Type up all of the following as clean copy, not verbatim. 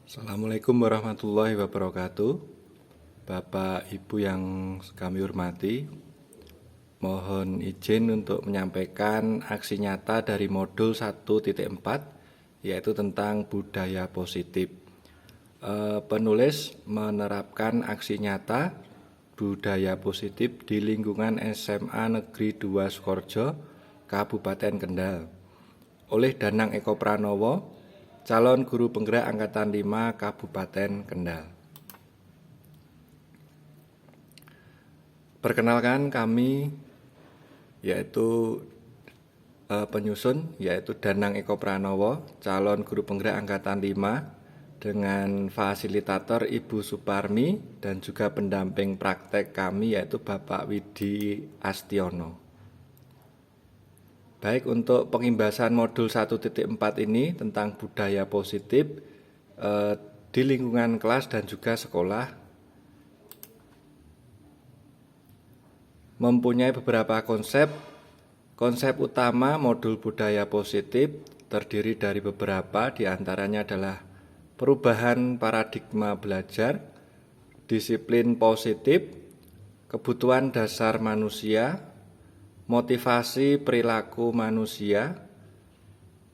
Assalamualaikum warahmatullahi wabarakatuh. Bapak Ibu yang kami hormati, mohon izin untuk menyampaikan aksi nyata dari modul 1.4, yaitu tentang budaya positif. Penulis menerapkan aksi nyata budaya positif di lingkungan SMA Negeri 2 Sukorejo, Kabupaten Kendal, oleh Danang Eko Pranowo, calon guru penggerak Angkatan 5 Kabupaten Kendal. Perkenalkan kami yaitu penyusun yaitu Danang Eko Pranowo, calon guru penggerak Angkatan 5, dengan fasilitator Ibu Suparmi dan juga pendamping praktek kami yaitu Bapak Widi Astiono. Baik, untuk pengimbasan modul 1.4 ini tentang budaya positif di lingkungan kelas dan juga sekolah mempunyai beberapa konsep. Konsep utama modul budaya positif terdiri dari beberapa, diantaranya adalah perubahan paradigma belajar, disiplin positif, kebutuhan dasar manusia, motivasi perilaku manusia,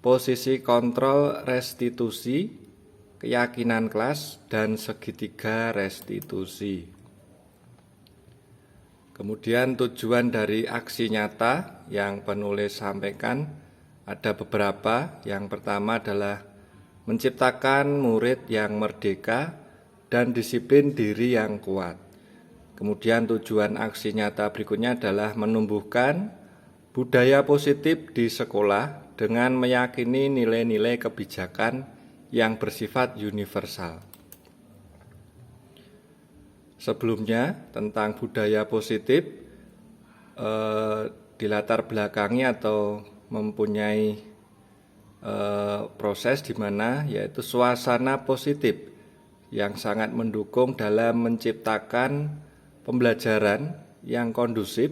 posisi kontrol restitusi, keyakinan kelas, dan segitiga restitusi. Kemudian tujuan dari aksi nyata yang penulis sampaikan ada beberapa. Yang pertama adalah menciptakan murid yang merdeka dan disiplin diri yang kuat. Kemudian tujuan aksi nyata berikutnya adalah menumbuhkan budaya positif di sekolah dengan meyakini nilai-nilai kebijakan yang bersifat universal. Sebelumnya tentang budaya positif dilatar belakangi atau mempunyai proses di mana yaitu suasana positif yang sangat mendukung dalam menciptakan pembelajaran yang kondusif,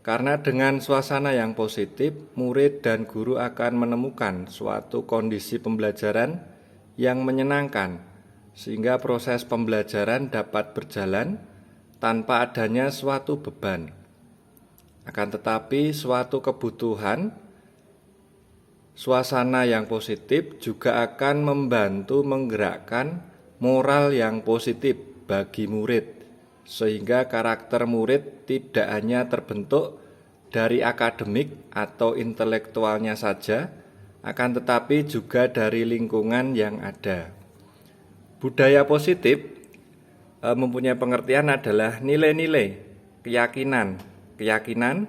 karena dengan suasana yang positif murid dan guru akan menemukan suatu kondisi pembelajaran yang menyenangkan sehingga proses pembelajaran dapat berjalan tanpa adanya suatu beban. Akan tetapi suatu kebutuhan suasana yang positif juga akan membantu menggerakkan moral yang positif bagi murid, sehingga karakter murid tidak hanya terbentuk dari akademik atau intelektualnya saja, akan tetapi juga dari lingkungan yang ada. Budaya positif mempunyai pengertian adalah nilai-nilai, keyakinan,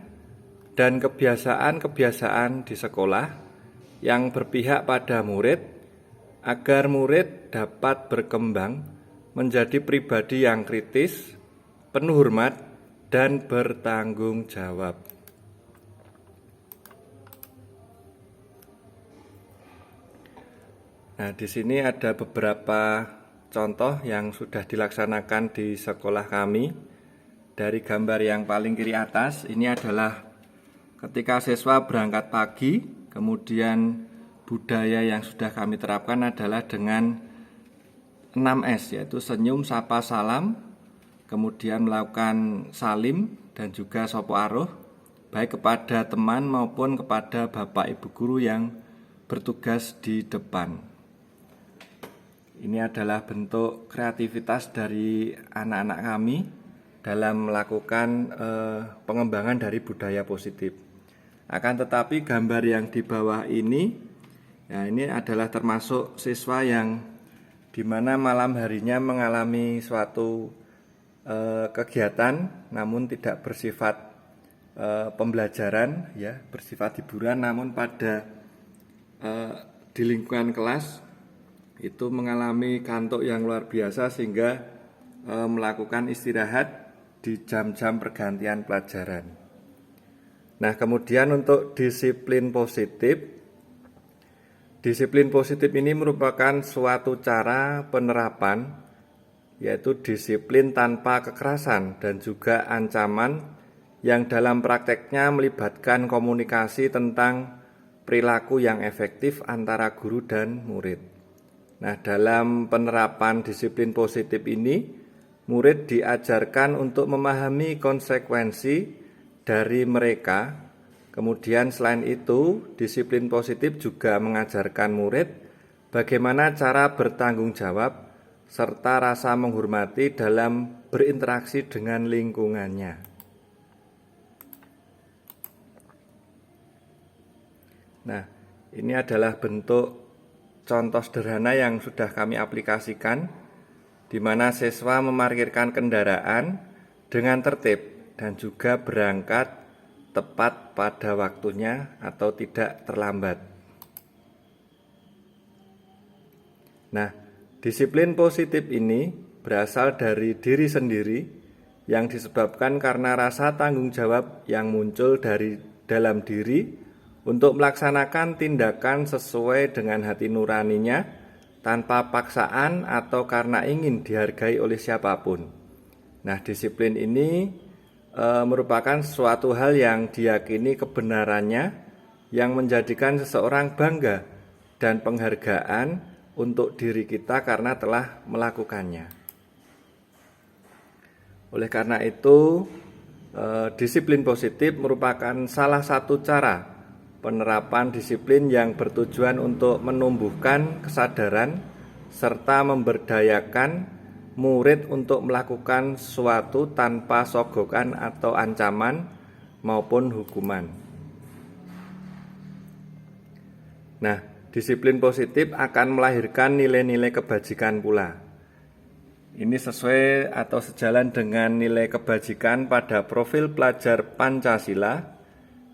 dan kebiasaan-kebiasaan di sekolah yang berpihak pada murid agar murid dapat berkembang menjadi pribadi yang kritis, penuh hormat, dan bertanggung jawab. Nah, di sini ada beberapa contoh yang sudah dilaksanakan di sekolah kami. Dari gambar yang paling kiri atas, ini adalah ketika siswa berangkat pagi, kemudian budaya yang sudah kami terapkan adalah dengan 6S, yaitu senyum, sapa, salam, kemudian melakukan salim dan juga sopo aruh, baik kepada teman maupun kepada Bapak Ibu guru yang bertugas di depan. Ini adalah bentuk kreativitas dari anak-anak kami dalam melakukan pengembangan dari budaya positif. Akan tetapi gambar yang di bawah ini, ya, ini adalah termasuk siswa yang dimana malam harinya mengalami suatu kegiatan namun tidak bersifat pembelajaran, ya, bersifat hiburan, namun pada di lingkungan kelas itu mengalami kantuk yang luar biasa sehingga melakukan istirahat di jam-jam pergantian pelajaran. Nah, kemudian untuk disiplin positif ini merupakan suatu cara penerapan, yaitu disiplin tanpa kekerasan dan juga ancaman yang dalam prakteknya melibatkan komunikasi tentang perilaku yang efektif antara guru dan murid. Nah, dalam penerapan disiplin positif ini, murid diajarkan untuk memahami konsekuensi dari mereka. Kemudian selain itu, disiplin positif juga mengajarkan murid bagaimana cara bertanggung jawab serta rasa menghormati dalam berinteraksi dengan lingkungannya. Nah, ini adalah bentuk contoh sederhana yang sudah kami aplikasikan, di mana siswa memarkirkan kendaraan dengan tertib dan juga berangkat tepat pada waktunya atau tidak terlambat. Nah, disiplin positif ini berasal dari diri sendiri yang disebabkan karena rasa tanggung jawab yang muncul dari dalam diri untuk melaksanakan tindakan sesuai dengan hati nuraninya tanpa paksaan atau karena ingin dihargai oleh siapapun. Nah, disiplin ini merupakan suatu hal yang diyakini kebenarannya yang menjadikan seseorang bangga dan penghargaan untuk diri kita karena telah melakukannya. Oleh karena itu, disiplin positif merupakan salah satu cara penerapan disiplin yang bertujuan untuk menumbuhkan kesadaran serta memberdayakan murid untuk melakukan sesuatu tanpa sogokan atau ancaman maupun hukuman. Nah, disiplin positif akan melahirkan nilai-nilai kebajikan pula. Ini sesuai atau sejalan dengan nilai kebajikan pada profil pelajar Pancasila,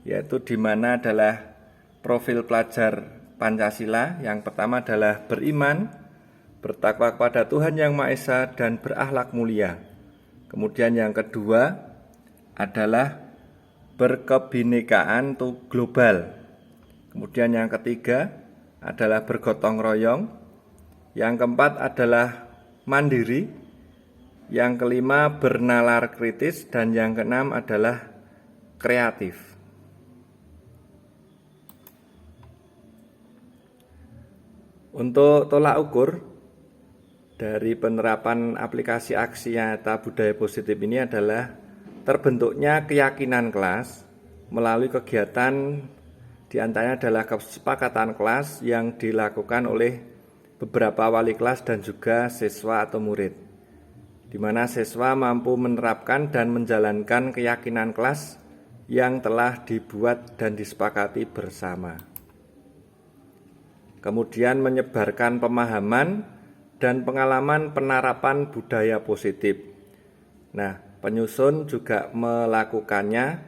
yaitu di mana adalah profil pelajar Pancasila yang pertama adalah beriman, bertakwa kepada Tuhan Yang Maha Esa, dan berakhlak mulia. Kemudian yang kedua adalah berkebinekaan global. Kemudian yang ketiga adalah bergotong royong. Yang keempat adalah mandiri. Yang kelima bernalar kritis, dan yang keenam adalah kreatif. Untuk tolak ukur dari penerapan aplikasi aksi nyata budaya positif ini adalah terbentuknya keyakinan kelas melalui kegiatan diantaranya adalah kesepakatan kelas yang dilakukan oleh beberapa wali kelas dan juga siswa atau murid, di mana siswa mampu menerapkan dan menjalankan keyakinan kelas yang telah dibuat dan disepakati bersama. Kemudian menyebarkan pemahaman dan pengalaman penerapan budaya positif. Nah, penyusun juga melakukannya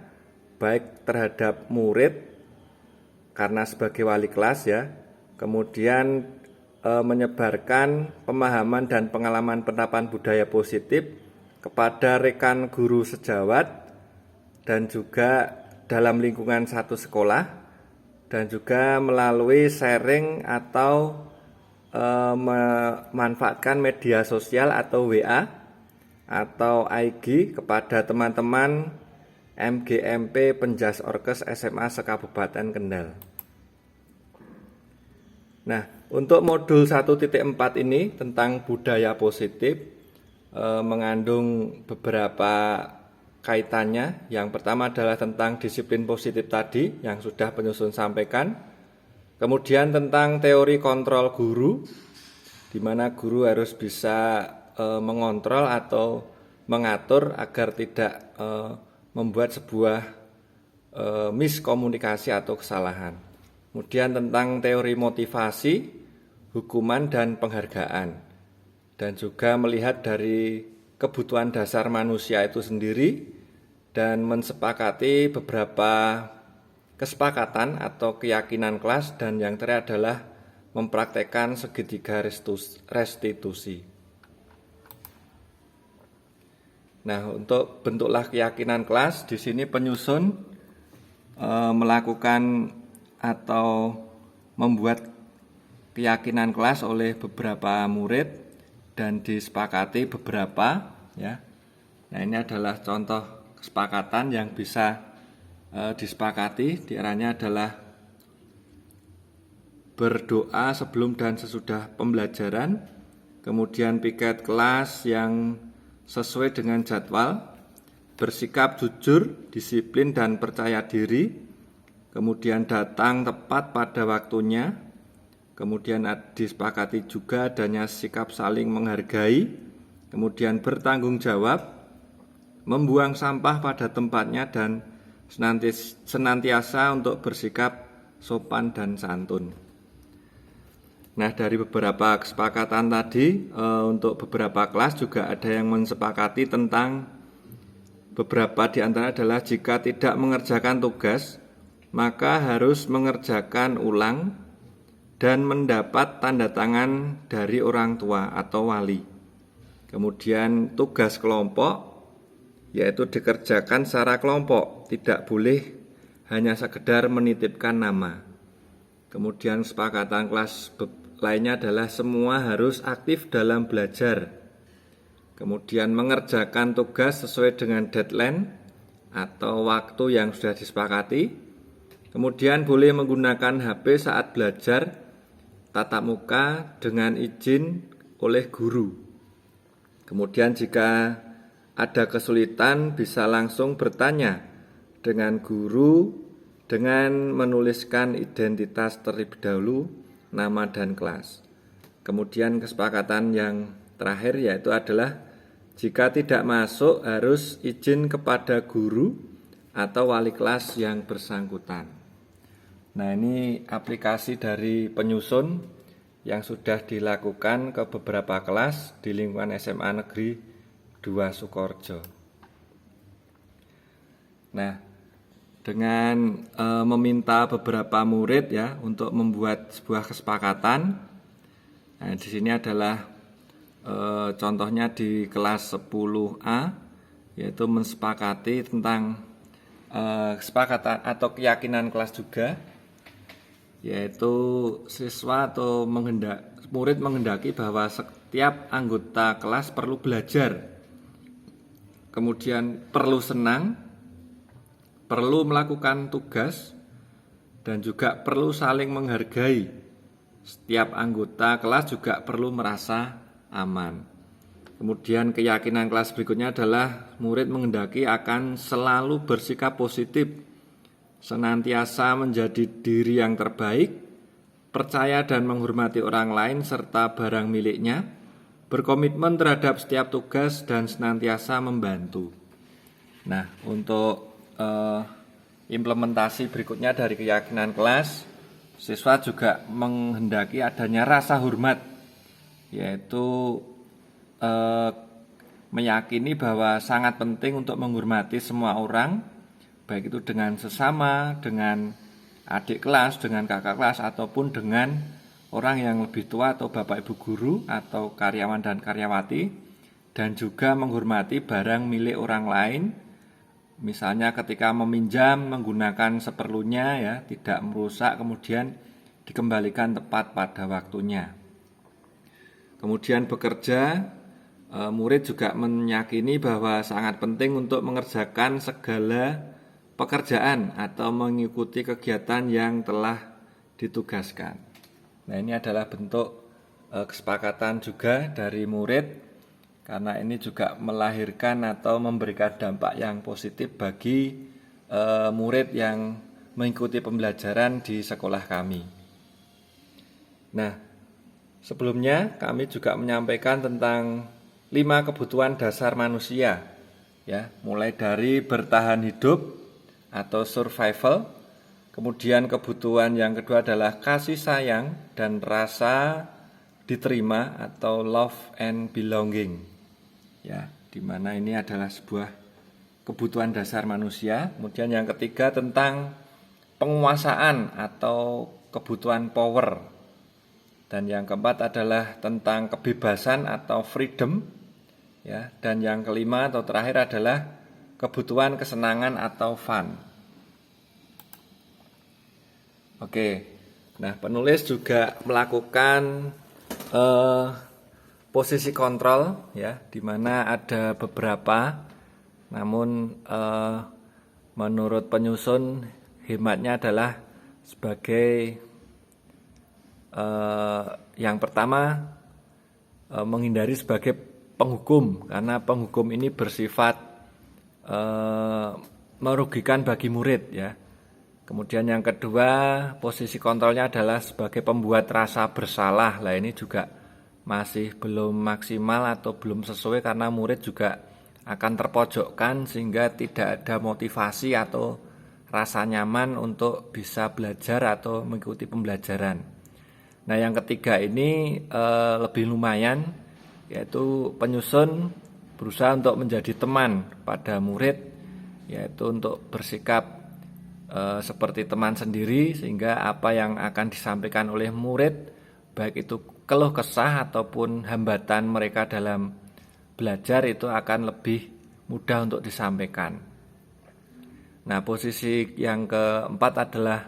baik terhadap murid karena sebagai wali kelas ya. Kemudian menyebarkan pemahaman dan pengalaman penerapan budaya positif kepada rekan guru sejawat dan juga dalam lingkungan satu sekolah, dan juga melalui sharing atau memanfaatkan media sosial atau WA atau IG kepada teman-teman MGMP Penjas Orkes SMA se-Kabupaten Kendal. Nah, untuk modul 1.4 ini tentang budaya positif mengandung beberapa kaitannya. Yang pertama adalah tentang disiplin positif tadi yang sudah penyusun sampaikan. Kemudian tentang teori kontrol guru, di mana guru harus bisa mengontrol atau mengatur agar tidak membuat sebuah miskomunikasi atau kesalahan. Kemudian tentang teori motivasi, hukuman dan penghargaan, dan juga melihat dari kebutuhan dasar manusia itu sendiri dan mensepakati beberapa kesepakatan atau keyakinan kelas, dan yang terakhir adalah mempraktekkan segitiga restitusi. Nah, untuk bentuklah keyakinan kelas, di sini penyusun melakukan atau membuat keyakinan kelas oleh beberapa murid dan disepakati beberapa ya. Nah, ini adalah contoh kesepakatan yang bisa disepakati. Diantaranya adalah berdoa sebelum dan sesudah pembelajaran, kemudian piket kelas yang sesuai dengan jadwal, bersikap jujur, disiplin dan percaya diri, kemudian datang tepat pada waktunya, kemudian disepakati juga adanya sikap saling menghargai, kemudian bertanggung jawab, membuang sampah pada tempatnya dan senantiasa untuk bersikap sopan dan santun. Nah, dari beberapa kesepakatan tadi, untuk beberapa kelas juga ada yang mensepakati tentang beberapa di antara adalah jika tidak mengerjakan tugas, maka harus mengerjakan ulang dan mendapat tanda tangan dari orang tua atau wali. Kemudian tugas kelompok, yaitu dikerjakan secara kelompok, tidak boleh hanya sekedar menitipkan nama. Kemudian kesepakatan kelas lainnya adalah semua harus aktif dalam belajar. Kemudian mengerjakan tugas sesuai dengan deadline atau waktu yang sudah disepakati. Kemudian boleh menggunakan HP saat belajar tatap muka dengan izin oleh guru. Kemudian jika ada kesulitan bisa langsung bertanya dengan guru dengan menuliskan identitas terlebih dahulu, nama dan kelas. Kemudian kesepakatan yang terakhir yaitu adalah jika tidak masuk harus izin kepada guru atau wali kelas yang bersangkutan. Nah, ini aplikasi dari penyusun yang sudah dilakukan ke beberapa kelas di lingkungan SMA Negeri 2 Sukoharjo. Nah, dengan meminta beberapa murid ya untuk membuat sebuah kesepakatan. Nah, di sini adalah contohnya di kelas 10A, yaitu mensepakati tentang kesepakatan atau keyakinan kelas juga, yaitu siswa atau murid menghendaki bahwa setiap anggota kelas perlu belajar, kemudian perlu senang, perlu melakukan tugas, dan juga perlu saling menghargai. Setiap anggota kelas juga perlu merasa aman. Kemudian keyakinan kelas berikutnya adalah murid menghendaki akan selalu bersikap positif, senantiasa menjadi diri yang terbaik, percaya dan menghormati orang lain serta barang miliknya, berkomitmen terhadap setiap tugas dan senantiasa membantu. Nah, untuk implementasi berikutnya dari keyakinan kelas, siswa juga menghendaki adanya rasa hormat, yaitu meyakini bahwa sangat penting untuk menghormati semua orang, baik itu dengan sesama, dengan adik kelas, dengan kakak kelas, ataupun dengan orang yang lebih tua atau bapak ibu guru atau karyawan dan karyawati, dan juga menghormati barang milik orang lain. Misalnya ketika meminjam menggunakan seperlunya ya, tidak merusak, kemudian dikembalikan tepat pada waktunya. Kemudian bekerja, murid juga meyakini bahwa sangat penting untuk mengerjakan segala pekerjaan atau mengikuti kegiatan yang telah ditugaskan. Nah, ini adalah bentuk kesepakatan juga dari murid, karena ini juga melahirkan atau memberikan dampak yang positif bagi murid yang mengikuti pembelajaran di sekolah kami. Nah, sebelumnya kami juga menyampaikan tentang 5 kebutuhan dasar manusia, ya, mulai dari bertahan hidup atau survival. Kemudian kebutuhan yang kedua adalah kasih sayang dan rasa diterima atau love and belonging. Ya, di mana ini adalah sebuah kebutuhan dasar manusia. Kemudian yang ketiga tentang penguasaan atau kebutuhan power. Dan yang keempat adalah tentang kebebasan atau freedom. Ya, dan yang kelima atau terakhir adalah kebutuhan kesenangan atau fun. Oke. Nah, penulis juga melakukan posisi kontrol ya, di mana ada beberapa, namun menurut penyusun hematnya adalah sebagai Yang pertama, menghindari sebagai penghukum, karena penghukum ini bersifat merugikan bagi murid ya. Kemudian yang kedua, posisi kontrolnya adalah sebagai pembuat rasa bersalah. Lah ini juga masih belum maksimal atau belum sesuai, karena murid juga akan terpojokkan sehingga tidak ada motivasi atau rasa nyaman untuk bisa belajar atau mengikuti pembelajaran. Nah yang ketiga ini lebih lumayan, yaitu penyusun berusaha untuk menjadi teman pada murid, yaitu untuk bersikap seperti teman sendiri, sehingga apa yang akan disampaikan oleh murid, baik itu keluh kesah ataupun hambatan mereka dalam belajar, itu akan lebih mudah untuk disampaikan. Nah posisi yang keempat adalah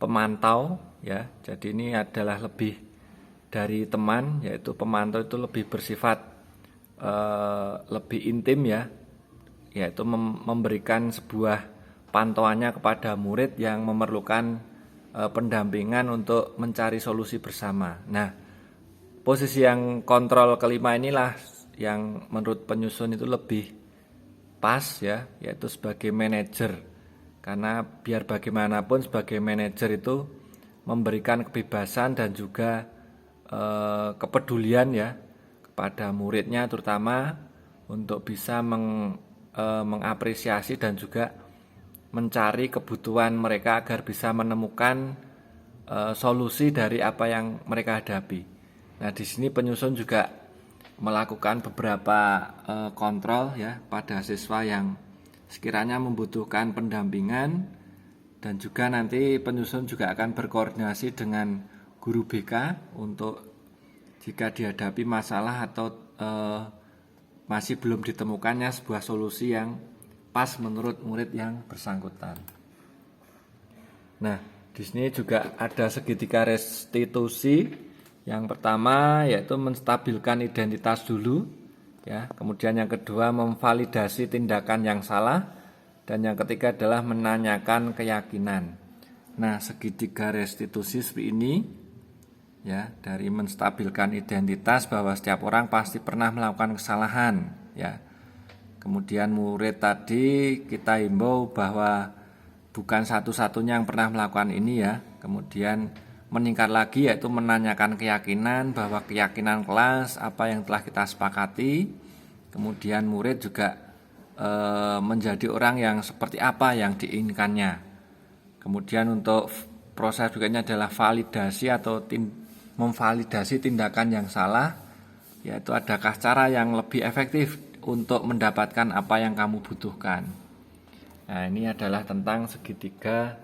pemantau ya. Jadi ini adalah lebih dari teman, yaitu pemantau itu lebih bersifat lebih intim ya, yaitu memberikan sebuah pantauannya kepada murid yang memerlukan pendampingan untuk mencari solusi bersama. Nah, posisi yang kontrol kelima inilah yang menurut penyusun itu lebih pas ya, yaitu sebagai manajer. Karena biar bagaimanapun sebagai manajer itu memberikan kebebasan dan juga kepedulian ya kepada muridnya, terutama untuk bisa mengapresiasi dan juga mencari kebutuhan mereka agar bisa menemukan solusi dari apa yang mereka hadapi. Nah, di sini penyusun juga melakukan beberapa kontrol ya pada siswa yang sekiranya membutuhkan pendampingan, dan juga nanti penyusun juga akan berkoordinasi dengan guru BK untuk jika dihadapi masalah atau masih belum ditemukannya sebuah solusi yang pas menurut murid yang bersangkutan. Nah, di sini juga ada segitiga restitusi. Yang pertama yaitu menstabilkan identitas dulu, ya. Kemudian yang kedua memvalidasi tindakan yang salah, dan yang ketiga adalah menanyakan keyakinan. Nah, segitiga restitusi seperti ini, ya, dari menstabilkan identitas bahwa setiap orang pasti pernah melakukan kesalahan, ya. Kemudian murid tadi kita himbau bahwa bukan satu-satunya yang pernah melakukan ini ya. Kemudian meningkat lagi yaitu menanyakan keyakinan, bahwa keyakinan kelas apa yang telah kita sepakati. Kemudian murid juga menjadi orang yang seperti apa yang diinginkannya. Kemudian untuk proses berikutnya adalah validasi atau memvalidasi tindakan yang salah, yaitu adakah cara yang lebih efektif untuk mendapatkan apa yang kamu butuhkan. Nah, ini adalah tentang segitiga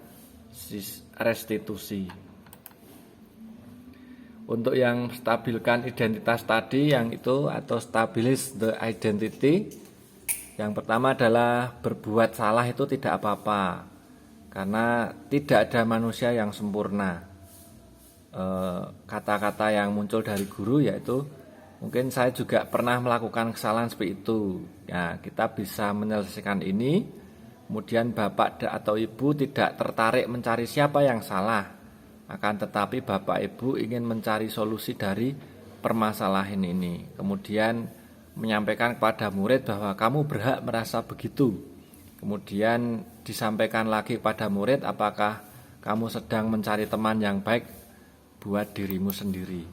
restitusi. Untuk yang stabilkan identitas tadi, yang itu atau stabilize the identity, yang pertama adalah berbuat salah itu tidak apa-apa, karena tidak ada manusia yang sempurna. Kata-kata yang muncul dari guru yaitu, mungkin saya juga pernah melakukan kesalahan seperti itu. Ya, kita bisa menyelesaikan ini. Kemudian bapak atau ibu tidak tertarik mencari siapa yang salah, akan tetapi bapak ibu ingin mencari solusi dari permasalahan ini. Kemudian menyampaikan kepada murid bahwa kamu berhak merasa begitu. Kemudian disampaikan lagi kepada murid, apakah kamu sedang mencari teman yang baik buat dirimu sendiri.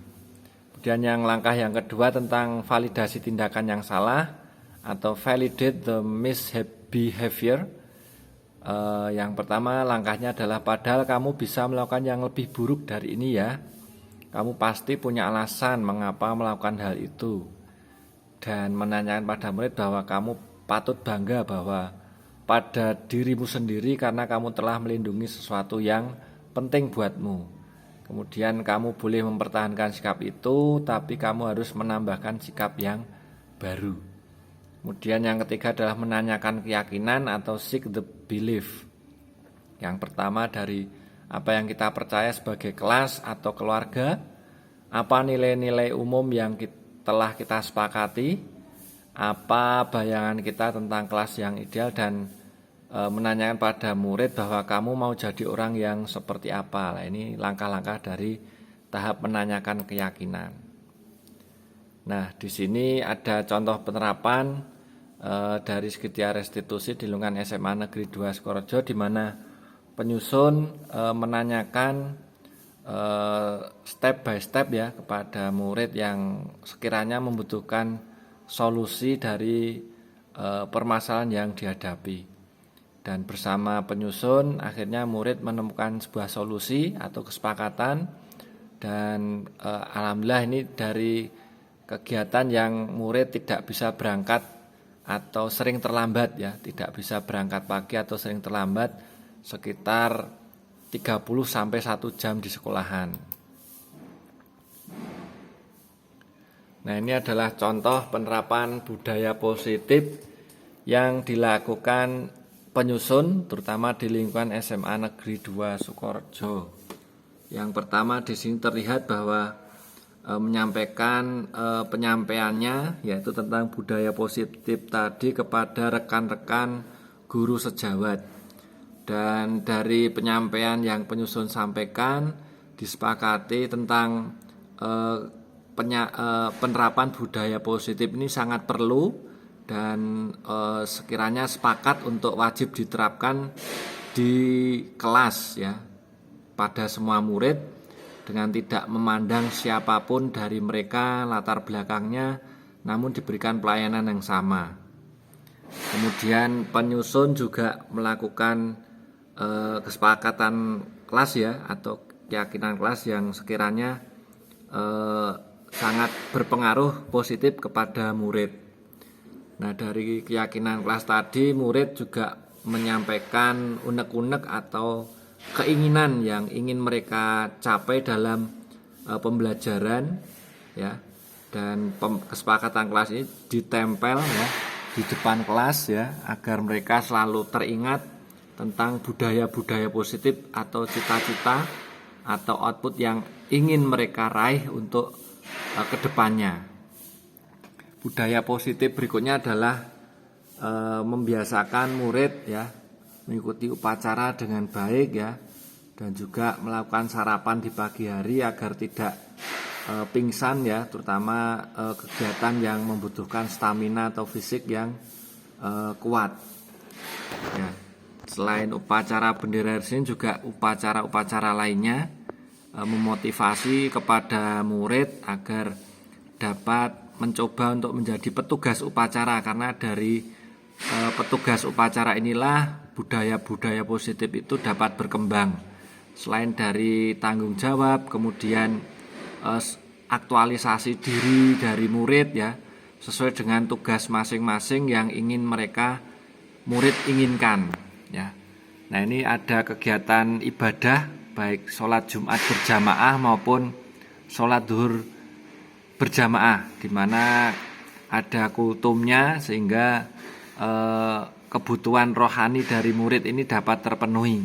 Dan yang langkah yang kedua tentang validasi tindakan yang salah atau validate the misbehavior. Yang pertama langkahnya adalah, padahal kamu bisa melakukan yang lebih buruk dari ini ya. Kamu pasti punya alasan mengapa melakukan hal itu. Dan menanyakan pada murid bahwa kamu patut bangga bahwa pada dirimu sendiri karena kamu telah melindungi sesuatu yang penting buatmu. Kemudian kamu boleh mempertahankan sikap itu, tapi kamu harus menambahkan sikap yang baru. Kemudian yang ketiga adalah menanyakan keyakinan atau seek the belief. Yang pertama dari apa yang kita percaya sebagai kelas atau keluarga, apa nilai-nilai umum yang telah kita sepakati, apa bayangan kita tentang kelas yang ideal, dan menanyakan pada murid bahwa kamu mau jadi orang yang seperti apa. Nah, ini langkah-langkah dari tahap menanyakan keyakinan. Nah, di sini ada contoh penerapan dari segitiga restitusi di lingkungan SMA Negeri 2 Sukorejo, di mana penyusun menanyakan step by step ya kepada murid yang sekiranya membutuhkan solusi dari permasalahan yang dihadapi. Dan bersama penyusun akhirnya murid menemukan sebuah solusi atau kesepakatan, dan alhamdulillah ini dari kegiatan yang murid tidak bisa berangkat atau sering terlambat ya, tidak bisa berangkat pagi atau sering terlambat sekitar 30 sampai 1 jam di sekolahan. Nah, ini adalah contoh penerapan budaya positif yang dilakukan penyusun terutama di lingkungan SMA Negeri 2 Sukorejo. Yang pertama di sini terlihat bahwa menyampaikan penyampaiannya yaitu tentang budaya positif tadi kepada rekan-rekan guru sejawat. Dan dari penyampaian yang penyusun sampaikan disepakati tentang penerapan budaya positif ini sangat perlu dan sekiranya sepakat untuk wajib diterapkan di kelas ya pada semua murid dengan tidak memandang siapapun dari mereka latar belakangnya, namun diberikan pelayanan yang sama. Kemudian penyusun juga melakukan kesepakatan kelas ya atau keyakinan kelas yang sekiranya sangat berpengaruh positif kepada murid. Nah, dari keyakinan kelas tadi murid juga menyampaikan unek-unek atau keinginan yang ingin mereka capai dalam pembelajaran ya, dan kesepakatan kelas ini ditempel ya di depan kelas ya agar mereka selalu teringat tentang budaya-budaya positif atau cita-cita atau output yang ingin mereka raih untuk kedepannya. Budaya positif berikutnya adalah membiasakan murid ya mengikuti upacara dengan baik ya, dan juga melakukan sarapan di pagi hari agar tidak pingsan ya, terutama kegiatan yang membutuhkan stamina atau fisik yang kuat ya. Selain upacara bendera RSIN juga upacara-upacara lainnya memotivasi kepada murid agar dapat mencoba untuk menjadi petugas upacara, karena dari petugas upacara inilah budaya-budaya positif itu dapat berkembang. Selain dari tanggung jawab, kemudian aktualisasi diri dari murid ya sesuai dengan tugas masing-masing yang ingin murid inginkan ya. Nah, ini ada kegiatan ibadah baik sholat Jumat berjamaah maupun sholat duhur berjamaah, di mana ada kultumnya sehingga kebutuhan rohani dari murid ini dapat terpenuhi.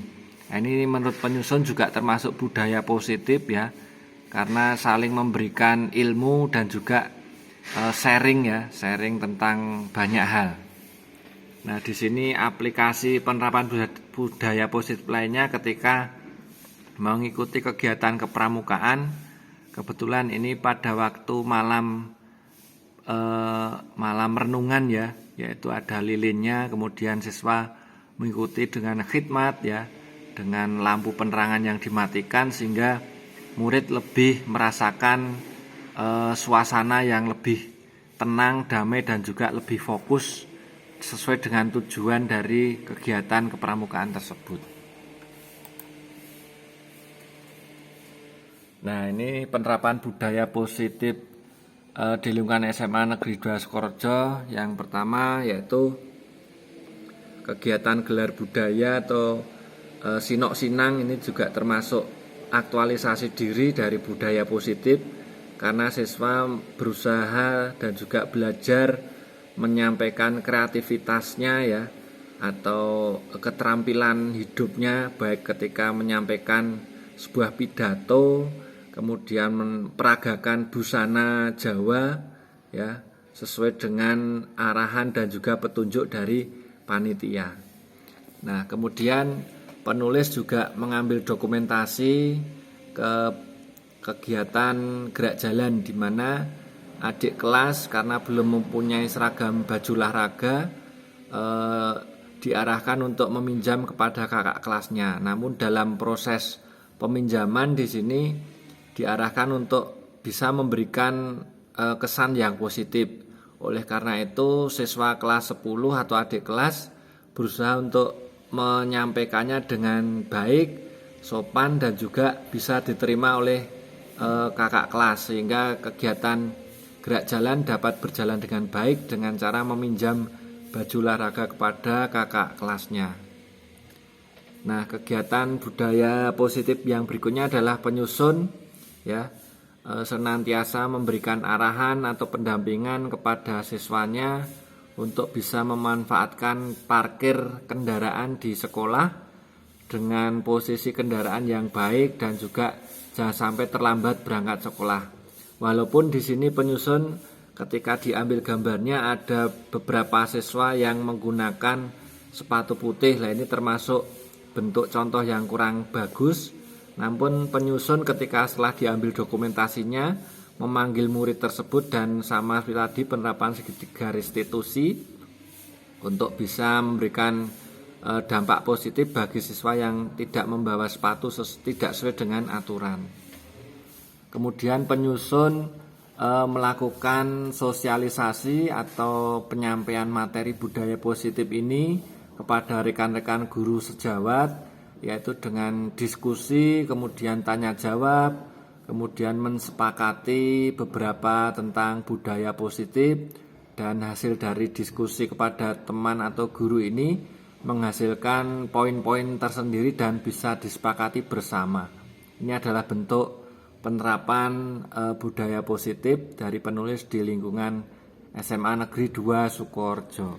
Nah, ini menurut penyusun juga termasuk budaya positif ya, karena saling memberikan ilmu dan juga sharing tentang banyak hal. Nah, di sini aplikasi penerapan budaya positif lainnya ketika mengikuti kegiatan kepramukaan. Kebetulan ini pada waktu malam renungan ya, yaitu ada lilinnya, kemudian siswa mengikuti dengan khidmat ya, dengan lampu penerangan yang dimatikan sehingga murid lebih merasakan suasana yang lebih tenang, damai, dan juga lebih fokus sesuai dengan tujuan dari kegiatan kepramukaan tersebut. Nah, ini penerapan budaya positif di lingkungan SMA Negeri 2 Sukorejo. Yang pertama yaitu kegiatan gelar budaya atau sinok sinang, ini juga termasuk aktualisasi diri dari budaya positif, karena siswa berusaha dan juga belajar menyampaikan kreativitasnya ya atau keterampilan hidupnya, baik ketika menyampaikan sebuah pidato, kemudian memperagakan busana Jawa ya sesuai dengan arahan dan juga petunjuk dari panitia. Nah, kemudian penulis juga mengambil dokumentasi kegiatan gerak jalan, di mana adik kelas karena belum mempunyai seragam baju olahraga diarahkan untuk meminjam kepada kakak kelasnya. Namun dalam proses peminjaman di sini diarahkan untuk bisa memberikan kesan yang positif. Oleh karena itu siswa kelas 10 atau adik kelas berusaha untuk menyampaikannya dengan baik, sopan, dan juga bisa diterima oleh kakak kelas, sehingga kegiatan gerak jalan dapat berjalan dengan baik dengan cara meminjam baju olahraga kepada kakak kelasnya. Nah, kegiatan budaya positif yang berikutnya adalah penyusun, ya, senantiasa memberikan arahan atau pendampingan kepada siswanya untuk bisa memanfaatkan parkir kendaraan di sekolah dengan posisi kendaraan yang baik dan juga jangan sampai terlambat berangkat sekolah. Walaupun di sini penyusun ketika diambil gambarnya ada beberapa siswa yang menggunakan sepatu putih. Nah, ini termasuk bentuk contoh yang kurang bagus. Namun penyusun ketika setelah diambil dokumentasinya memanggil murid tersebut dan sama seperti tadi penerapan segitiga restitusi untuk bisa memberikan dampak positif bagi siswa yang tidak membawa sepatu tidak sesuai dengan aturan. Kemudian penyusun melakukan sosialisasi atau penyampaian materi budaya positif ini kepada rekan-rekan guru sejawat, yaitu dengan diskusi, kemudian tanya jawab, kemudian mensepakati beberapa tentang budaya positif, dan hasil dari diskusi kepada teman atau guru ini menghasilkan poin-poin tersendiri dan bisa disepakati bersama. Ini adalah bentuk penerapan budaya positif dari penulis di lingkungan SMA Negeri 2 Sukoharjo.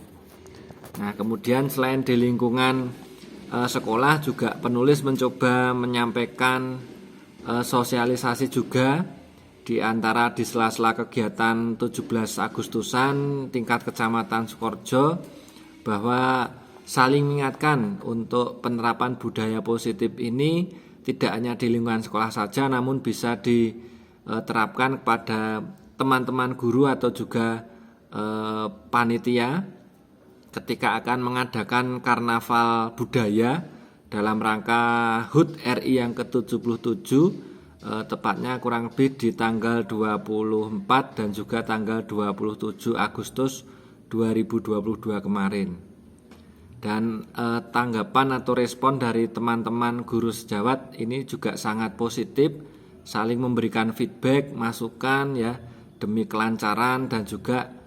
Nah, kemudian selain di lingkungan sekolah juga penulis mencoba menyampaikan sosialisasi juga di antara di sela-sela kegiatan 17 Agustusan tingkat Kecamatan Sukoharjo, bahwa saling mengingatkan untuk penerapan budaya positif ini tidak hanya di lingkungan sekolah saja, namun bisa diterapkan kepada teman-teman guru atau juga panitia ketika akan mengadakan karnaval budaya dalam rangka HUT RI yang ke-77, tepatnya kurang lebih di tanggal 24 dan juga tanggal 27 Agustus 2022 kemarin. Dan tanggapan atau respon dari teman-teman guru sejawat ini juga sangat positif, saling memberikan feedback, masukan, ya, demi kelancaran dan juga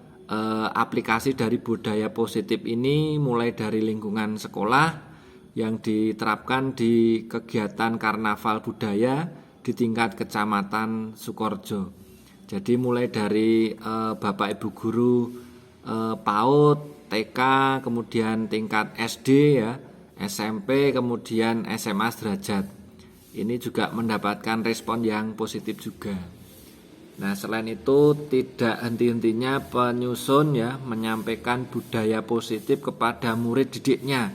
aplikasi dari budaya positif ini mulai dari lingkungan sekolah yang diterapkan di kegiatan karnaval budaya di tingkat Kecamatan Sukoharjo. Jadi mulai dari Bapak Ibu guru PAUD, TK, kemudian tingkat SD, ya, SMP, kemudian SMA sederajat. Ini juga mendapatkan respon yang positif juga. Nah, selain itu tidak henti-hentinya penyusun, ya, menyampaikan budaya positif kepada murid didiknya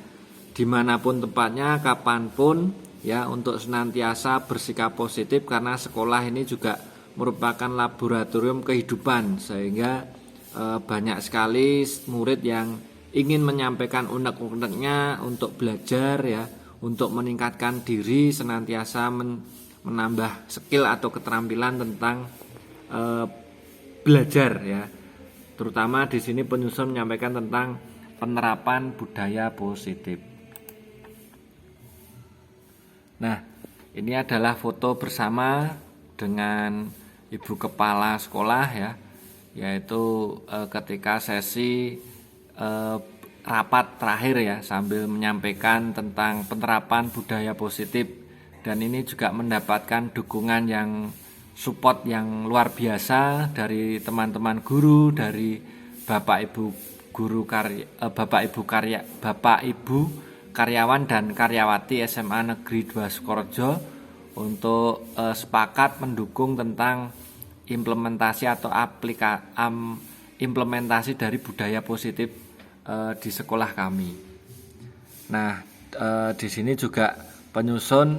dimanapun tempatnya, kapanpun, ya, untuk senantiasa bersikap positif, karena sekolah ini juga merupakan laboratorium kehidupan, sehingga banyak sekali murid yang ingin menyampaikan unek-uneknya untuk belajar, ya, untuk meningkatkan diri, senantiasa menambah skill atau keterampilan tentang belajar, ya. Terutama di sini penyusun menyampaikan tentang penerapan budaya positif. Nah, ini adalah foto bersama dengan Ibu Kepala Sekolah, ya, yaitu ketika sesi rapat terakhir, ya, sambil menyampaikan tentang penerapan budaya positif, dan ini juga mendapatkan dukungan yang support yang luar biasa dari teman-teman guru, dari Bapak Ibu guru Bapak Ibu karyawan dan karyawati SMA Negeri 2 Sukoharjo untuk sepakat mendukung tentang implementasi atau implementasi dari budaya positif di sekolah kami. Nah, di sini juga penyusun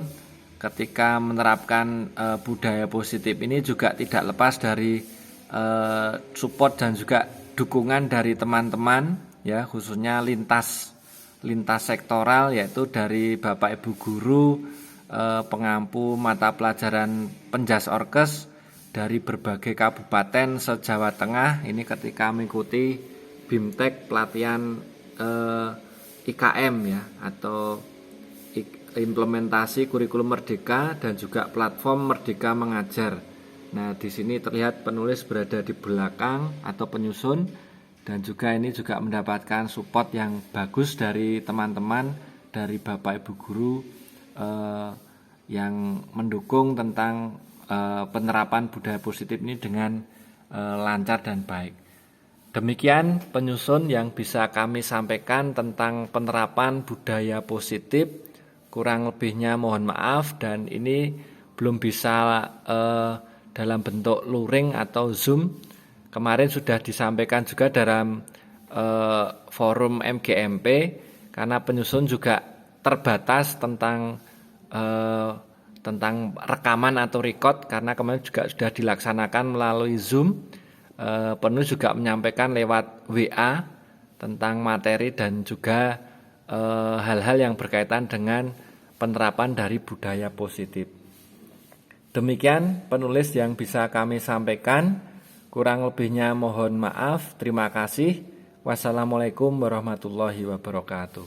ketika menerapkan budaya positif ini juga tidak lepas dari support dan juga dukungan dari teman-teman ya, khususnya lintas sektoral, yaitu dari Bapak Ibu guru, pengampu mata pelajaran Penjas Orkes dari berbagai kabupaten se-Jawa Tengah. Ini ketika mengikuti BIMTEK pelatihan IKM ya, atau implementasi kurikulum Merdeka dan juga platform Merdeka Mengajar. Nah, di sini terlihat penulis berada di belakang atau penyusun, dan juga ini juga mendapatkan support yang bagus dari teman-teman, dari Bapak Ibu guru yang mendukung tentang penerapan budaya positif ini dengan lancar dan baik. Demikian penyusun yang bisa kami sampaikan tentang penerapan budaya positif. Kurang lebihnya mohon maaf, dan ini belum bisa dalam bentuk luring atau Zoom. Kemarin sudah disampaikan juga dalam forum MGMP, karena penyusun juga terbatas tentang rekaman atau record, karena kemarin juga sudah dilaksanakan melalui Zoom. Penulis juga menyampaikan lewat WA tentang materi dan juga hal-hal yang berkaitan dengan penerapan dari budaya positif. Demikian penulis yang bisa kami sampaikan. Kurang lebihnya mohon maaf. Terima kasih. Wassalamualaikum warahmatullahi wabarakatuh.